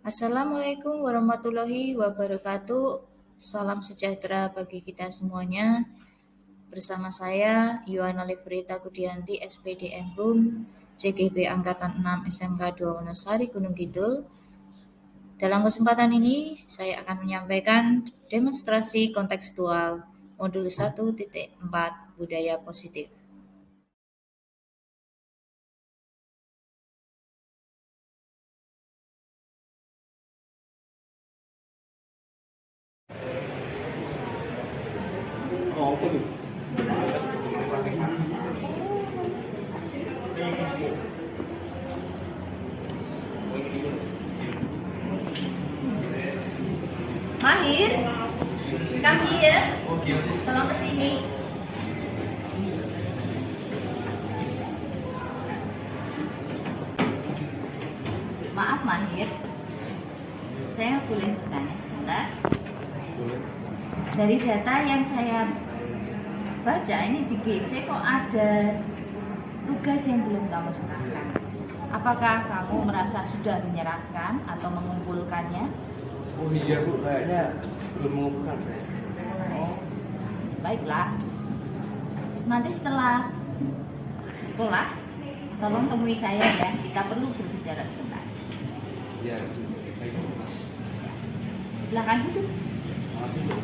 Assalamualaikum warahmatullahi wabarakatuh. Salam sejahtera bagi kita semuanya. Bersama saya Yohana Livrita Kudianti, SPD Enhum, CGB Angkatan 6 SMK 2 Wonosari Gunung Kidul. Dalam kesempatan ini saya akan menyampaikan demonstrasi kontekstual modul 1.4 Budaya Positif. Mahir, come here. Tolong kesini. Maaf Mahir, saya boleh bertanya sebentar? Dari data yang saya baca ini di GC kok ada tugas yang belum kamu serahkan. Apakah kamu merasa sudah menyerahkan atau mengumpulkannya? Oh iya Bu, kayaknya belum mengumpulkan saya. Oh, baiklah. Nanti setelah sekolah, tolong temui saya ya. Kita perlu berbicara sebentar. Iya, baik Bu. Silakan duduk. Makasih Bu.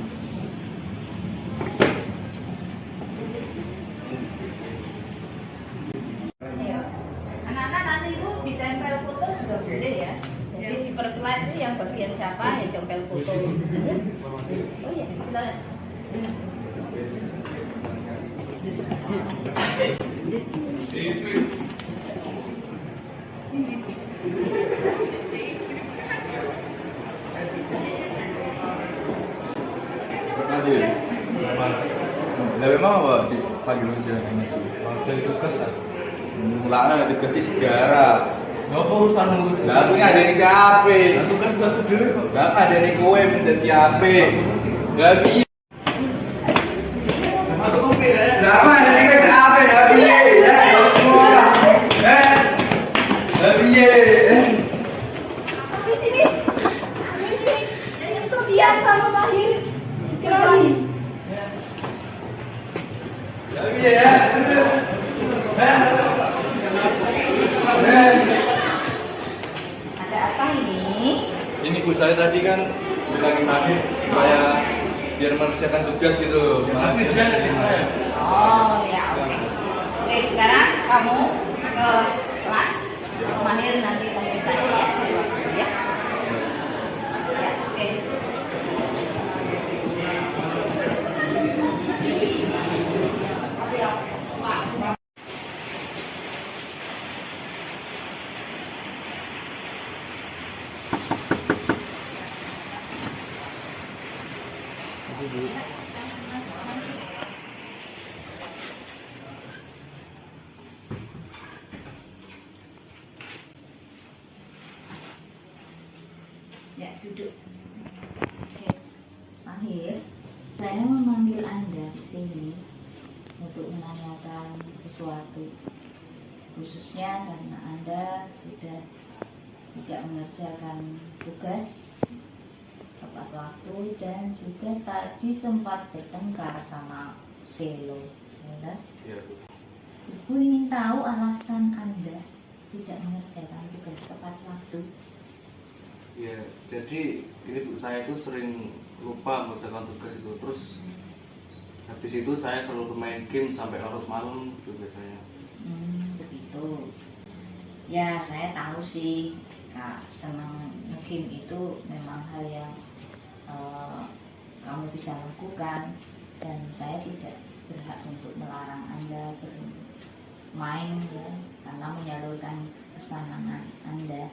Ayo. Anak-anak nanti itu ditempel foto juga boleh ya. Jadi di per slide itu yang bagian siapa yang tempel foto. Oh iya, silakan. Hadir. Lah memang apa dipanggil ujian ini? Jadi tugas ah. Mulanya dikasih negara. Ngapa urusan ngurus? Lah kuwi ada ning siapa? Tugas-tugas dhewe kok. Lah ada ning kowe menjadi apa? Lah piye? Masuk kopi ya. Lah ada ning siapa? Lah piye? Lah piye? Di sini. Yang itu dia sama Mahir. Kembali. Lah piye ya? Ada apa ini? Ini Bu, saya tadi kan bilangin Mahir supaya biar mengerjakan tugas gitu. Tapi dia ngecek saya. Oh ya, oke. Oke, sekarang kamu ke kelas. Mahir nanti temui saya ya. Ya. Ya, oke. Ya, duduk. Oke. Mahir, saya memanggil Anda di sini untuk menanyakan sesuatu. Khususnya karena Anda sudah tidak mengerjakan tugas tepat waktu dan juga tadi sempat bertengkar sama Selo. Ya, Iya Bu. Ibu ingin tahu alasan Anda tidak mengerjakan tugas tepat waktu. Iya, jadi ini Bu, saya itu sering lupa mengerjakan tugas itu. Terus habis itu saya selalu bermain game sampai larut malam itu biasanya. Begitu. Ya, saya tahu sih, Kak, senang nge-game itu memang hal yang kamu bisa lakukan dan saya tidak berhak untuk melarang Anda bermain ya, karena menyalurkan kesenangan Anda.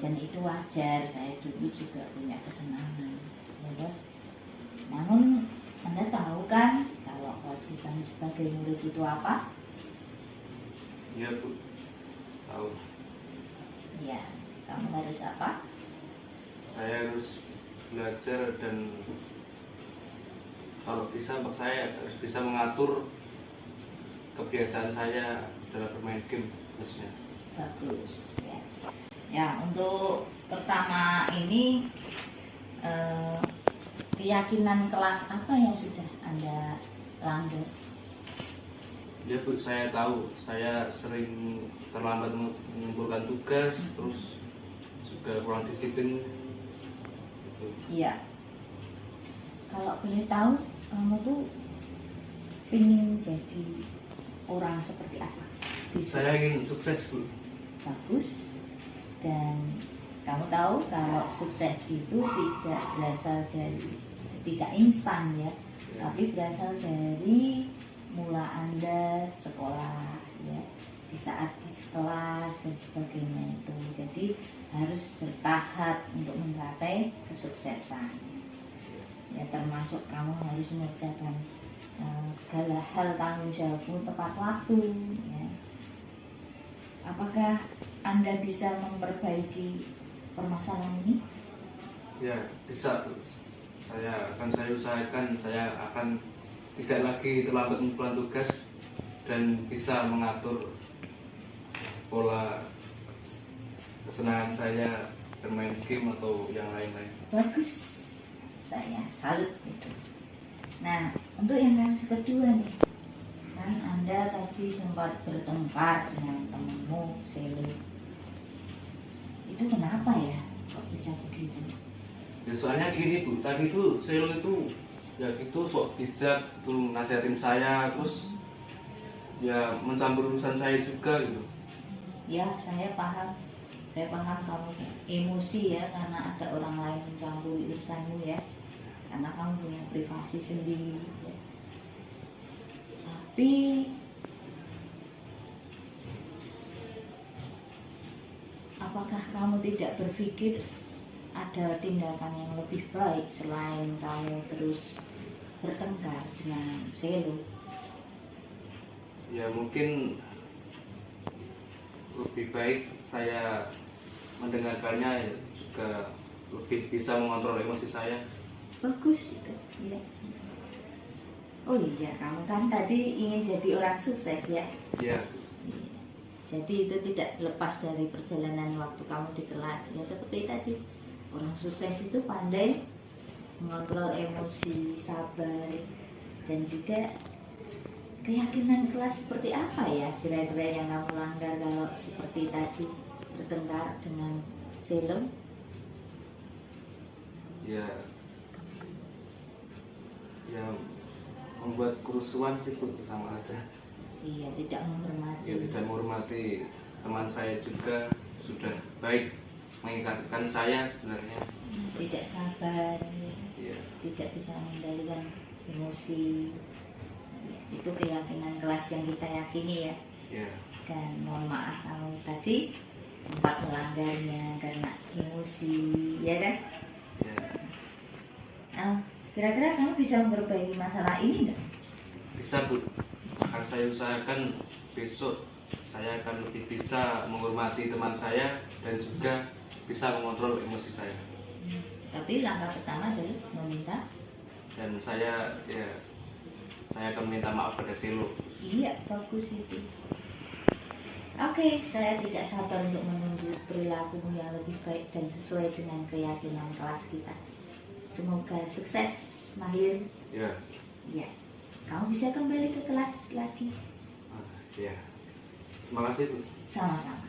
Dan itu wajar, saya dulu juga punya kesenangan ya. Namun Anda tahu kan kalau kewajiban sebagai murid itu apa? Iya Bu, tahu. Ya, kamu harus apa? Saya harus belajar dan kalau bisa saya harus bisa mengatur kebiasaan saya dalam bermain game khususnya. Bagus ya. Ya, untuk pertama ini keyakinan kelas apa yang sudah Anda langgar? Ya Bu, saya tahu saya sering terlambat mengumpulkan tugas, terus juga kurang disiplin. Gitu. Iya. Kalau boleh tahu, kamu tuh ingin jadi orang seperti apa? Saya ingin sukses Bu. Bagus. Dan kamu tahu kalau sukses itu tidak berasal dari, tidak instan ya, tapi berasal dari mula Anda sekolah ya, di saat di kelas dan sebagainya itu. Jadi harus bertahap untuk mencapai kesuksesan. Ya, termasuk kamu harus mengerjakan segala hal tanggung jawabmu tepat waktu ya. Apakah Anda bisa memperbaiki permasalahan ini? Ya bisa Bu. Saya usahakan saya akan tidak lagi terlambat mengumpulkan tugas dan bisa mengatur pola kesenangan saya bermain game atau yang lain-lain. Bagus, saya salut itu. Nah, untuk yang kasus kedua nih, kan Anda tadi sempat bertengkar dengan temanmu Selo. Itu kenapa ya kok bisa begitu? Ya soalnya gini Bu, tadi tuh Selo itu ya itu sok bijak tuh nasihatin saya, terus ya mencampur urusan saya juga gitu. Ya, saya paham kamu emosi ya karena ada orang lain mencampuri urusanmu ya, karena kamu punya privasi sendiri ya. Tapi apakah kamu tidak berpikir ada tindakan yang lebih baik selain kamu terus bertengkar dengan Selo? Ya mungkin lebih baik saya mendengarkannya, ya, juga lebih bisa mengontrol emosi saya. Bagus itu ya. Oh iya, kamu kan tadi ingin jadi orang sukses ya. Ya, Jadi itu tidak lepas dari perjalanan waktu kamu di kelas ya, seperti tadi. Orang sukses itu pandai mengontrol emosi, sabar, dan juga keyakinan kelas. Seperti apa ya kira-kira yang kamu langgar kalau seperti tadi bertengkar dengan Selo? ya, ya membuat kerusuhan sih Bu, itu sama aja. Iya, tidak menghormati. Ya tidak menghormati teman saya juga, sudah baik mengingatkan saya sebenarnya. Tidak sabar, Ya, tidak bisa mengendalikan emosi. Itu keyakinan kelas yang kita yakini ya. ya, Dan mohon maaf kamu tadi sempat melanggarnya karena emosi, ya kan? ya. Kira-kira kamu bisa memperbaiki masalah ini nggak? Bisa Bu, akan saya usahakan besok saya akan lebih bisa menghormati teman saya dan juga bisa mengontrol emosi saya. Tapi langkah pertama adalah meminta. Dan saya akan minta maaf pada Selo. Iya, bagus itu. Oke, saya tidak sabar untuk menunggu perilakumu yang lebih baik dan sesuai dengan keyakinan kelas kita. Semoga sukses, Mahir. Ya, Ya, kamu bisa kembali ke kelas lagi. ya. Terima kasih Bu. Sama-sama.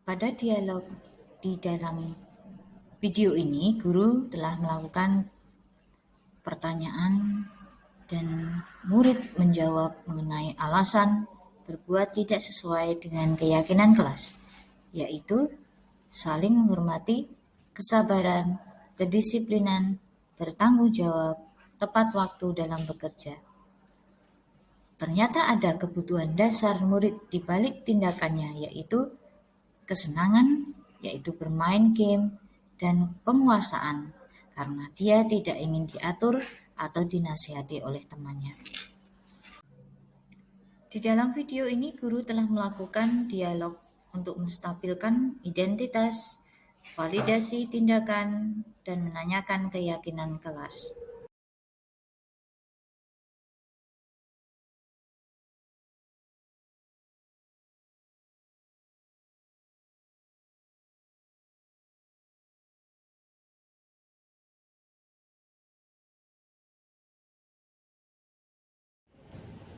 Pada dialog di dalam video ini, guru telah melakukan pertanyaan dan murid menjawab mengenai alasan berbuat tidak sesuai dengan keyakinan kelas, yaitu saling menghormati, kesabaran, kedisiplinan, bertanggung jawab, tepat waktu dalam bekerja. Ternyata ada kebutuhan dasar murid di balik tindakannya, yaitu kesenangan, yaitu bermain game, dan penguasaan, karena dia tidak ingin diatur atau dinasihati oleh temannya. Di dalam video ini, guru telah melakukan dialog untuk menstabilkan identitas, validasi tindakan, dan menanyakan keyakinan kelas.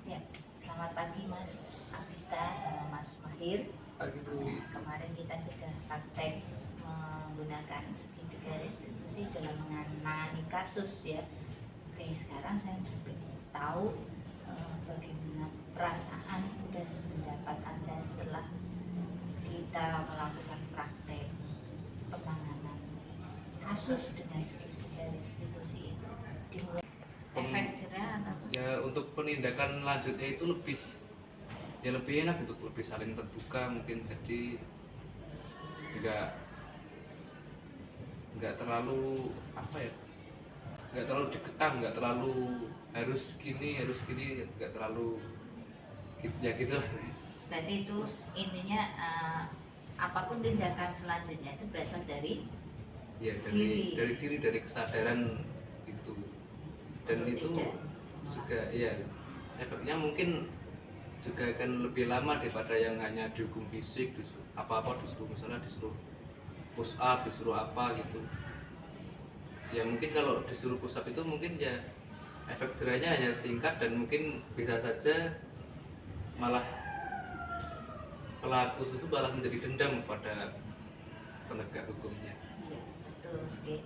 Ya, selamat pagi Mas Abista sama Mas Mahir. Pagi Bu. Kemarin kita sudah praktek menggunakan segitiga restitusi dalam menangani kasus ya. Oke, sekarang saya ingin tahu bagaimana perasaan dan pendapat Anda setelah kita melakukan praktek penanganan kasus dengan segitiga restitusi itu. Dimulai efek jerah atau Ya untuk penindakan lanjutnya itu lebih enak, untuk lebih saling terbuka mungkin, jadi nggak terlalu nggak terlalu dikekang, nggak terlalu harus gini, nggak terlalu ya gitu lah. berarti itu intinya apapun tindakan selanjutnya itu berasal dari Ya Diri. dari diri, dari kesadaran itu, dan Untuk itu tidak juga ya efeknya mungkin juga akan lebih lama daripada yang hanya dihukum fisik, disuruh apa-apa, misalnya disuruh push up, disuruh apa gitu. Ya mungkin kalau disuruh push up itu mungkin ya efek jerahnya hanya singkat, dan mungkin bisa saja malah pelaku itu malah menjadi dendam kepada penegak hukumnya. Iya, betul. Oke.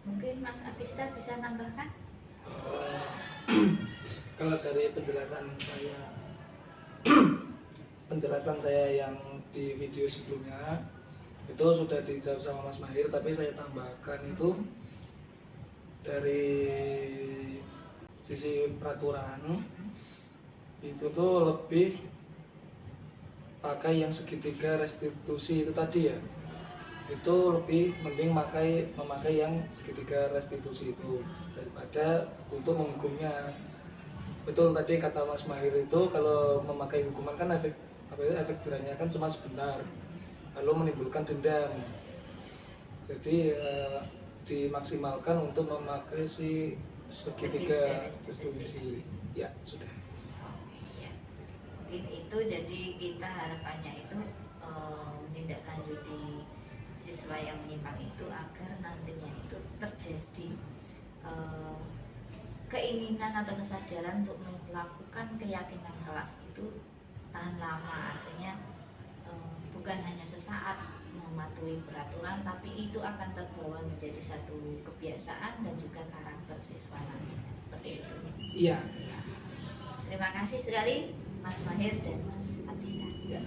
Mungkin Mas Abista bisa nambahkan? Kalau dari penjelasan saya yang di video sebelumnya itu sudah dijawab sama Mas Mahir, tapi saya tambahkan itu dari sisi peraturan itu tuh lebih pakai yang segitiga restitusi itu tadi ya, itu lebih mending memakai yang segitiga restitusi itu daripada untuk menghukumnya. Betul tadi kata Mas Mahir itu kalau memakai hukuman kan efek jerahnya kan cuma sebentar, lalu menimbulkan dendam. Jadi dimaksimalkan untuk memakai si segitiga restitusi. Ya sudah. Ya. Mungkin itu jadi kita harapannya itu menindaklanjuti siswa yang menyimpang itu agar nantinya itu terjadi keinginan atau kesadaran untuk melakukan keyakinan kelas itu tahan lama, artinya bukan hanya sesaat mematuhi peraturan, tapi itu akan terbawa menjadi satu kebiasaan dan juga karakter siswa nantinya, seperti itu. Iya. Terima kasih sekali Mas Mahir dan Mas Abista. Ya.